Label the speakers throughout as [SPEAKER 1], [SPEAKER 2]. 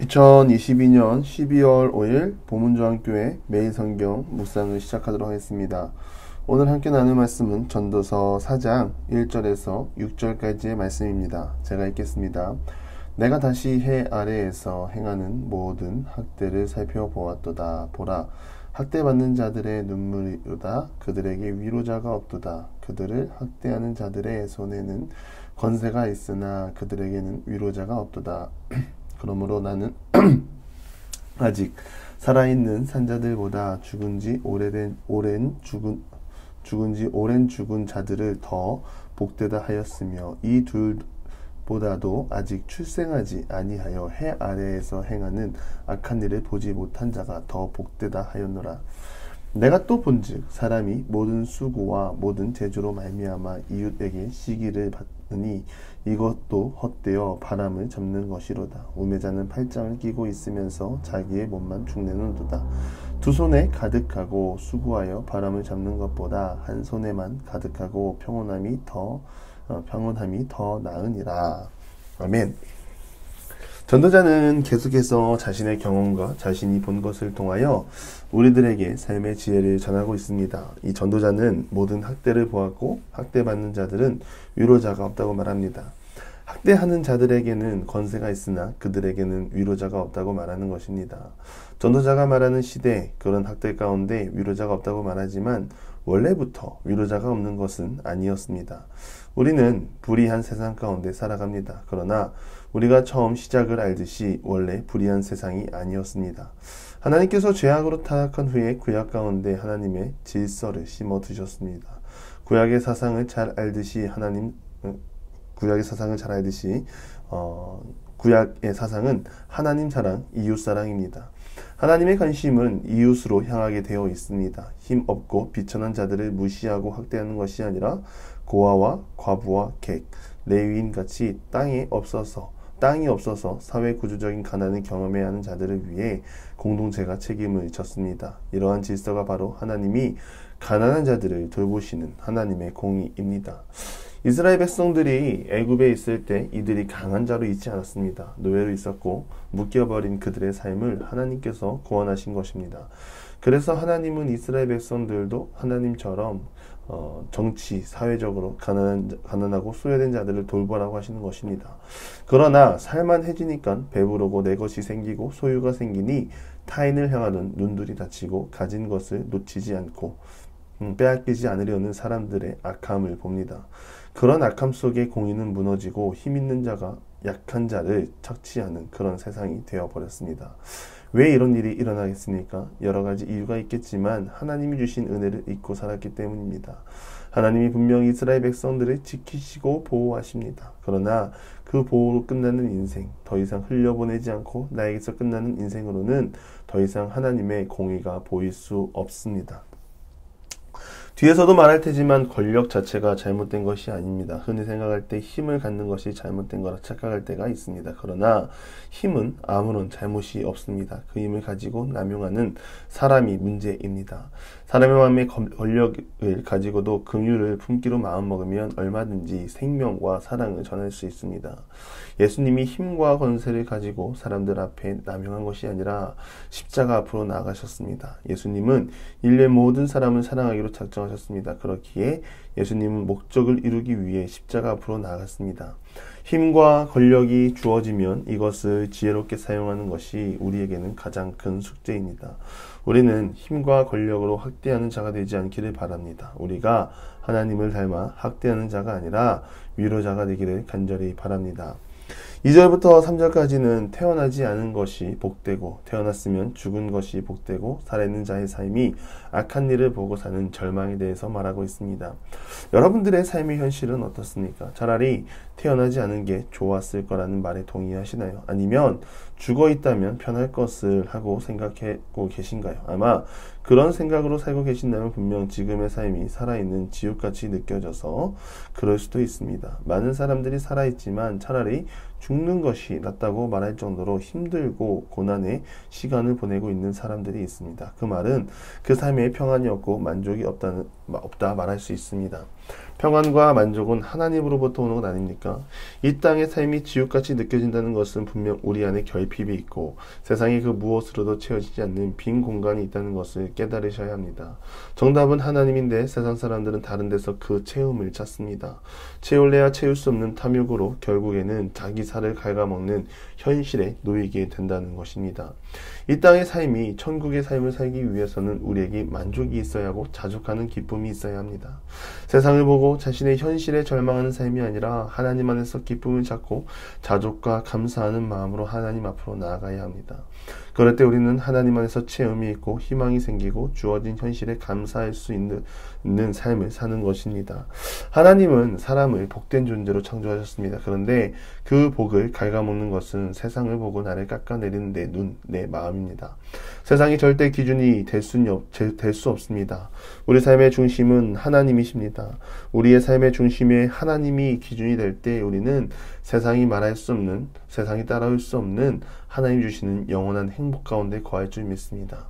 [SPEAKER 1] 2022년 12월 5일 보문저항교회 매일 성경 묵상을 시작하도록 하겠습니다. 오늘 함께 나눌 말씀은 전도서 4장 1절에서 6절까지의 말씀입니다. 제가 읽겠습니다. 내가 다시 해 아래에서 행하는 모든 학대를 살펴보았도다. 보라, 학대받는 자들의 눈물이로다. 그들에게 위로자가 없도다. 그들을 학대하는 자들의 손에는 권세가 있으나 그들에게는 위로자가 없도다. 그러므로 나는 아직 살아있는 산자들보다 죽은 지 오랜 죽은 자들을 더 복되다 하였으며 이 둘보다도 아직 출생하지 아니하여 해 아래에서 행하는 악한 일을 보지 못한 자가 더 복되다 하였노라. 내가 또 본즉 사람이 모든 수고와 모든 제조로 말미암아 이웃에게 시기를 받으니 이것도 헛되어 바람을 잡는 것이로다. 우매자는 팔짱을 끼고 있으면서 자기의 몸만 축내는도다. 두 손에 가득하고 수고하여 바람을 잡는 것보다 한 손에만 가득하고 평온함이 더 나으니라. 아멘. 전도자는 계속해서 자신의 경험과 자신이 본 것을 통하여 우리들에게 삶의 지혜를 전하고 있습니다. 이 전도자는 모든 학대를 보았고 학대받는 자들은 위로자가 없다고 말합니다. 학대하는 자들에게는 권세가 있으나 그들에게는 위로자가 없다고 말하는 것입니다. 전도자가 말하는 시대, 그런 학대 가운데 위로자가 없다고 말하지만 원래부터 위로자가 없는 것은 아니었습니다. 우리는 불의한 세상 가운데 살아갑니다. 그러나 우리가 처음 시작을 알듯이 원래 불의한 세상이 아니었습니다. 하나님께서 죄악으로 타락한 후에 구약 가운데 하나님의 질서를 심어 두셨습니다. 구약의 사상을 잘 알듯이 구약의 사상은 하나님 사랑, 이웃 사랑입니다. 하나님의 관심은 이웃으로 향하게 되어 있습니다. 힘없고 비천한 자들을 무시하고 학대하는 것이 아니라 고아와 과부와 객, 레위인같이 땅이 없어서 사회 구조적인 가난을 경험해야 하는 자들을 위해 공동체가 책임을 졌습니다. 이러한 질서가 바로 하나님이 가난한 자들을 돌보시는 하나님의 공의입니다. 이스라엘 백성들이 애굽에 있을 때 이들이 강한 자로 있지 않았습니다. 노예로 있었고 묶여버린 그들의 삶을 하나님께서 구원하신 것입니다. 그래서 하나님은 이스라엘 백성들도 하나님처럼 정치, 사회적으로 가난하고 소외된 자들을 돌보라고 하시는 것입니다. 그러나 살만해지니까 배부르고 내 것이 생기고 소유가 생기니 타인을 향하는 눈들이 닫히고 가진 것을 놓치지 않고 빼앗기지 않으려는 사람들의 악함을 봅니다. 그런 악함 속에 공의는 무너지고 힘 있는 자가 약한 자를 착취하는 그런 세상이 되어버렸습니다. 왜 이런 일이 일어나겠습니까? 여러 가지 이유가 있겠지만 하나님이 주신 은혜를 잊고 살았기 때문입니다. 하나님이 분명히 이스라엘 백성들을 지키시고 보호하십니다. 그러나 그 보호로 끝나는 인생, 더 이상 흘려보내지 않고 나에게서 끝나는 인생으로는 더 이상 하나님의 공의가 보일 수 없습니다. 뒤에서도 말할 테지만 권력 자체가 잘못된 것이 아닙니다. 흔히 생각할 때 힘을 갖는 것이 잘못된 거라 착각할 때가 있습니다. 그러나 힘은 아무런 잘못이 없습니다. 그 힘을 가지고 남용하는 사람이 문제입니다. 사람의 마음에 권력을 가지고도 긍휼을 품기로 마음먹으면 얼마든지 생명과 사랑을 전할 수 있습니다. 예수님이 힘과 권세를 가지고 사람들 앞에 남용한 것이 아니라 십자가 앞으로 나아가셨습니다. 예수님은 인류의 모든 사람을 사랑하기로 작정하셨습니다. 그렇기에 예수님은 목적을 이루기 위해 십자가 앞으로 나아갔습니다. 힘과 권력이 주어지면 이것을 지혜롭게 사용하는 것이 우리에게는 가장 큰 숙제입니다. 우리는 힘과 권력으로 학대하는 자가 되지 않기를 바랍니다. 우리가 하나님을 닮아 학대하는 자가 아니라 위로자가 되기를 간절히 바랍니다. 2절부터 3절까지는 태어나지 않은 것이 복되고 태어났으면 죽은 것이 복되고 살아있는 자의 삶이 악한 일을 보고 사는 절망에 대해서 말하고 있습니다. 여러분들의 삶의 현실은 어떻습니까? 차라리 태어나지 않은 게 좋았을 거라는 말에 동의하시나요? 아니면 죽어 있다면 편할 것을 하고 생각하고 계신가요? 아마 그런 생각으로 살고 계신다면 분명 지금의 삶이 살아있는 지옥같이 느껴져서 그럴 수도 있습니다. 많은 사람들이 살아있지만 차라리 죽는 것이 낫다고 말할 정도로 힘들고 고난의 시간을 보내고 있는 사람들이 있습니다. 그 말은 그 삶에 평안이 없고 만족이 없다 말할 수 있습니다. 평안과 만족은 하나님으로부터 오는 것 아닙니까? 이 땅의 삶이 지옥같이 느껴진다는 것은 분명 우리 안에 결핍이 있고 세상의 그 무엇으로도 채워지지 않는 빈 공간이 있다는 것을 깨달으셔야 합니다. 정답은 하나님인데 세상 사람들은 다른 데서 그 채움을 찾습니다. 채울래야 채울 수 없는 탐욕으로 결국에는 자기 살을 갉아먹는 현실에 놓이게 된다는 것입니다. 이 땅의 삶이 천국의 삶을 살기 위해서는 우리에게 만족이 있어야 하고 자족하는 기쁨이 있어야 합니다. 세상을 보고 자신의 현실에 절망하는 삶이 아니라 하나님 안에서 기쁨을 찾고 자족과 감사하는 마음으로 하나님 앞으로 나아가야 합니다. 그럴 때 우리는 하나님 안에서 체험이 있고 희망이 생기고 주어진 현실에 감사할 수 있는 삶을 사는 것입니다. 하나님은 사람을 복된 존재로 창조하셨습니다. 그런데 그 복을 갉아먹는 것은 세상을 보고 나를 깎아내리는 내 눈, 내 마음입니다. 세상이 절대 기준이 될 수 없습니다. 우리 삶의 중심은 하나님이십니다. 우리의 삶의 중심에 하나님이 기준이 될 때 우리는 세상이 말할 수 없는, 세상이 따라올 수 없는 하나님 주시는 영원한 행복 가운데 거할 줄 믿습니다.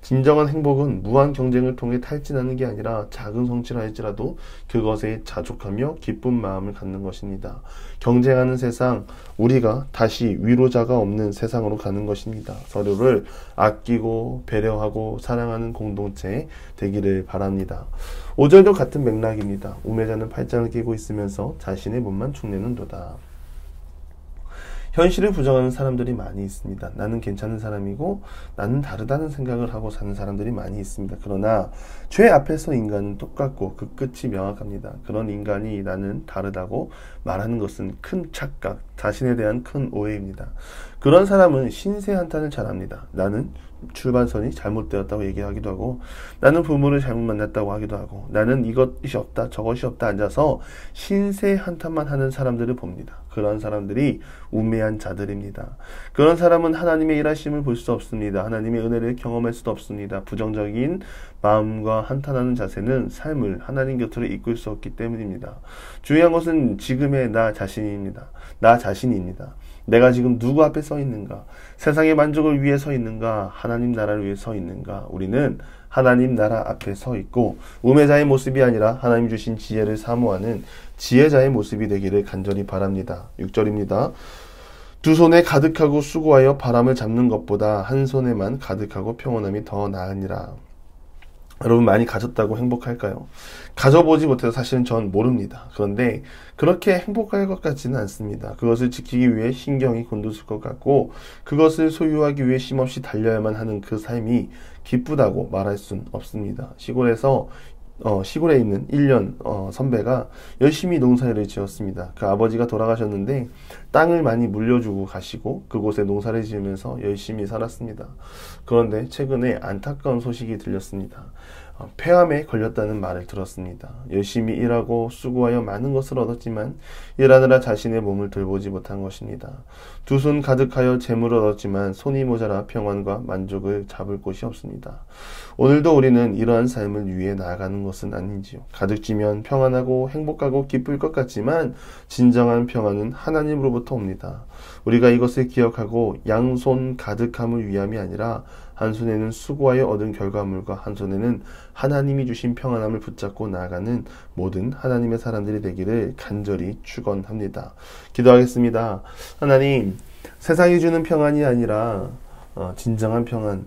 [SPEAKER 1] 진정한 행복은 무한 경쟁을 통해 탈진하는 게 아니라 작은 성취를 할지라도 그것에 자족하며 기쁜 마음을 갖는 것입니다. 경쟁하는 세상, 우리가 다시 위로자가 없는 세상으로 가는 것입니다. 서로를 아끼고 배려하고 사랑하는 공동체 되기를 바랍니다. 5절도 같은 맥락입니다. 우매자는 팔짱을 끼고 있으면서 자신의 몸만 축내는도다. 현실을 부정하는 사람들이 많이 있습니다. 나는 괜찮은 사람이고 나는 다르다는 생각을 하고 사는 사람들이 많이 있습니다. 그러나 죄 앞에서 인간은 똑같고 그 끝이 명확합니다. 그런 인간이 나는 다르다고 말하는 것은 큰 착각, 자신에 대한 큰 오해입니다. 그런 사람은 신세 한탄을 잘합니다. 나는 출발선이 잘못되었다고 얘기하기도 하고 나는 부모를 잘못 만났다고 하기도 하고 나는 이것이 없다 저것이 없다 앉아서 신세 한탄만 하는 사람들을 봅니다. 그런 사람들이 우매한 자들입니다. 그런 사람은 하나님의 일하심을 볼 수 없습니다. 하나님의 은혜를 경험할 수도 없습니다. 부정적인 마음과 한탄하는 자세는 삶을 하나님 곁으로 이끌 수 없기 때문입니다. 중요한 것은 지금의 나 자신입니다. 나 자신입니다. 내가 지금 누구 앞에 서 있는가? 세상의 만족을 위해 서 있는가? 하나님 나라를 위해 서 있는가? 우리는 하나님 나라 앞에 서 있고 우매자의 모습이 아니라 하나님 주신 지혜를 사모하는 지혜자의 모습이 되기를 간절히 바랍니다. 6절입니다. 두 손에 가득하고 수고하여 바람을 잡는 것보다 한 손에만 가득하고 평온함이 더 나으니라. 여러분 많이 가졌다고 행복할까요? 가져보지 못해서 사실은 전 모릅니다. 그런데 그렇게 행복할 것 같지는 않습니다. 그것을 지키기 위해 신경이 곤두설 것 같고 그것을 소유하기 위해 쉼없이 달려야만 하는 그 삶이 기쁘다고 말할 수는 없습니다. 시골에 있는 1년 선배가 열심히 농사를 지었습니다. 그 아버지가 돌아가셨는데 땅을 많이 물려주고 가시고 그곳에 농사를 지으면서 열심히 살았습니다. 그런데 최근에 안타까운 소식이 들렸습니다. 폐암에 걸렸다는 말을 들었습니다. 열심히 일하고 수고하여 많은 것을 얻었지만 일하느라 자신의 몸을 돌보지 못한 것입니다. 두 손 가득하여 재물을 얻었지만 손이 모자라 평안과 만족을 잡을 곳이 없습니다. 오늘도 우리는 이러한 삶을 위해 나아가는 것은 아닌지요. 가득 쥐면 평안하고 행복하고 기쁠 것 같지만 진정한 평안은 하나님으로부터 옵니다. 우리가 이것을 기억하고 양손 가득함을 위함이 아니라 한 손에는 수고하여 얻은 결과물과 한 손에는 하나님이 주신 평안함을 붙잡고 나아가는 모든 하나님의 사람들이 되기를 간절히 축원합니다. 기도하겠습니다. 하나님, 세상이 주는 평안이 아니라 진정한 평안,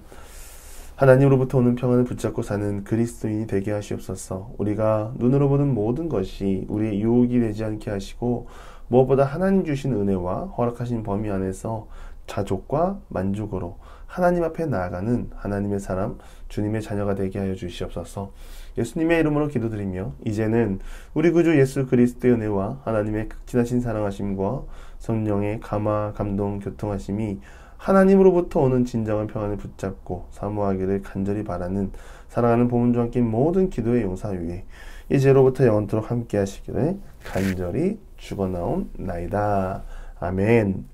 [SPEAKER 1] 하나님으로부터 오는 평안을 붙잡고 사는 그리스도인이 되게 하시옵소서. 우리가 눈으로 보는 모든 것이 우리의 유혹이 되지 않게 하시고 무엇보다 하나님 주신 은혜와 허락하신 범위 안에서 자족과 만족으로 하나님 앞에 나아가는 하나님의 사람, 주님의 자녀가 되게 하여 주시옵소서. 예수님의 이름으로 기도드리며 이제는 우리 구주 예수 그리스도의 은혜와 하나님의 극진하신 사랑하심과 성령의 감화, 감동, 교통하심이 하나님으로부터 오는 진정한 평안을 붙잡고 사모하기를 간절히 바라는 사랑하는 보문주와 함께 모든 기도의 용사 위에 이제로부터 영원토록 함께 하시기를 간절히 축원하옵나이다. 아멘.